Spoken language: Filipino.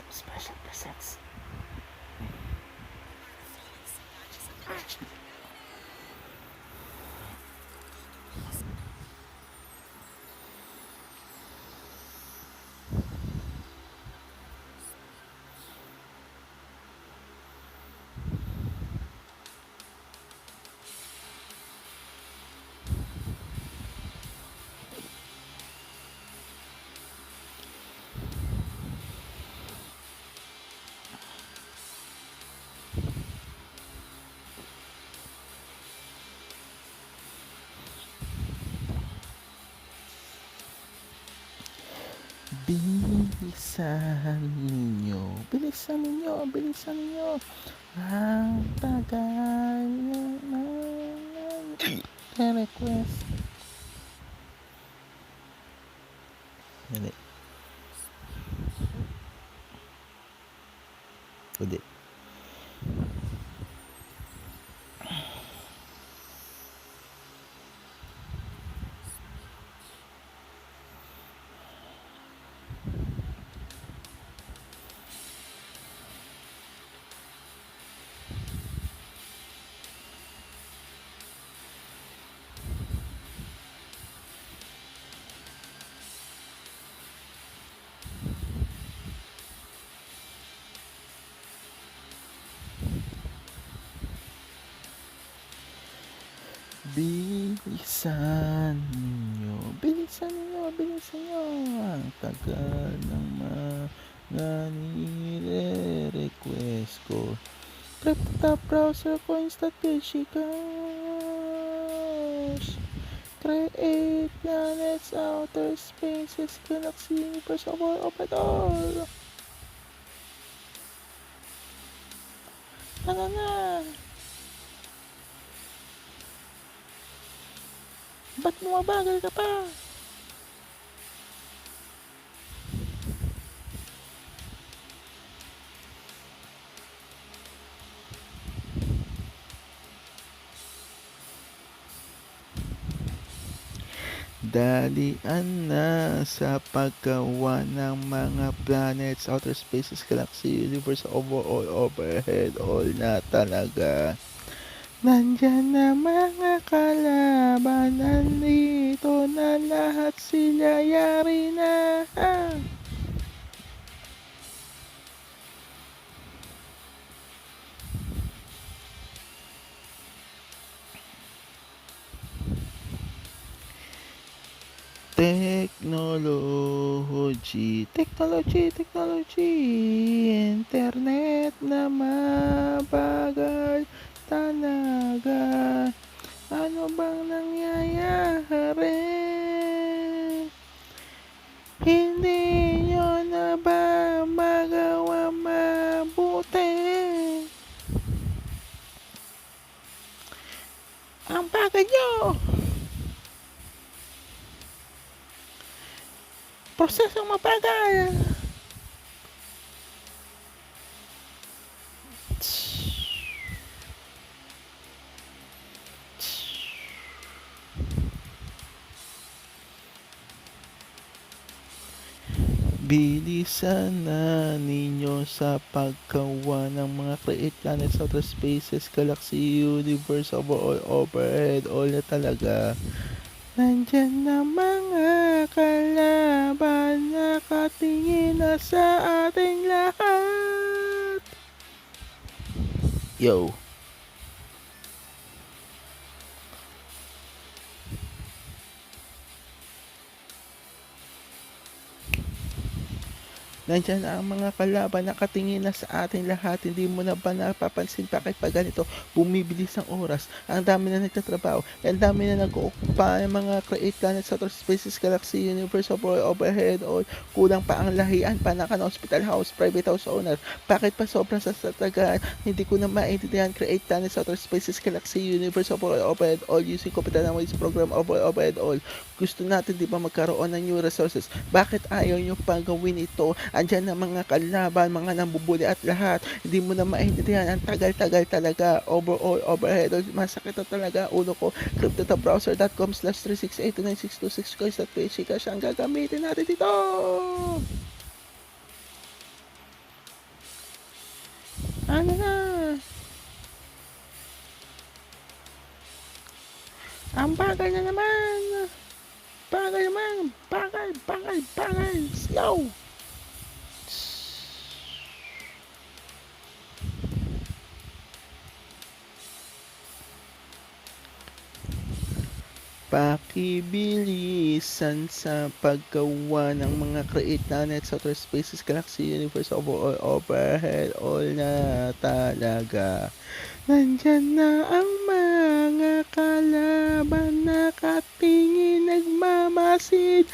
Special presents. Bilisan ninyo. Ang tagal naman request. Dali. Ulit. Bilisan ninyo. Ang tagal ng mga nire-request ko. Top browser ko instant Beshi Cash. Create planets, outer spaces, galaxy, universe, all. Ano na? Ba't bumabagal ka pa? Dalian na sa paggawa ng mga planets, outer spaces, galaxy, universe, overhead, all na talaga. Nandyan na mga kalaban, nandito na lahat sila, yari na. Technology, internet na mabagal talaga. Ano bang nangyayari? Hindi nyo na ba magawa mabuti? Ang bagal nyo! Prosesong mabagal! Bilisan na ninyo sa paggawa ng mga create planets, outer spaces, galaxy, universe, overhead, all na talaga. Nandyan na mga kalaban, nakatingin na sa ating lahat. Yo. Nandiyan ang mga kalaban, nakatingin na sa ating lahat. Hindi mo na ba napapansin bakit pa ganito bumibilis ang oras? Ang dami na nagtatrabaho, ang dami na nag-uupa ng mga create planets, outer spaces, galaxy, universe, overhead, all. Kulang pa ang lahian, panakan, hospital house, private house owner. Bakit pa sobrang sasatagaan? Hindi ko na maintindihan. Create planets, outer spaces, galaxy, universe, overhead, all using computer ways program, overhead, all. Gusto natin di ba magkaroon ng new resources? Bakit ayaw nyo pa gawin ito? Andyan na mga kalaban, mga nambubuli at lahat. Hindi mo na maintindihan. Ang tagal-tagal talaga. Overhead. Masakit na talaga ulo ko. cryptotabbrowser.com/3682962 coins.ph cash ang gagamitin natin dito. Ano na? Ang bagal na naman! Bagal naman! Bagal! Bagal! Bagal! Slow! Pakibilisan sa paggawa ng mga create planets, outer spaces, galaxy, universe, overall, overhead, all na talaga. Nandyan na ang mga kalaban nakatingin, nagmamasid,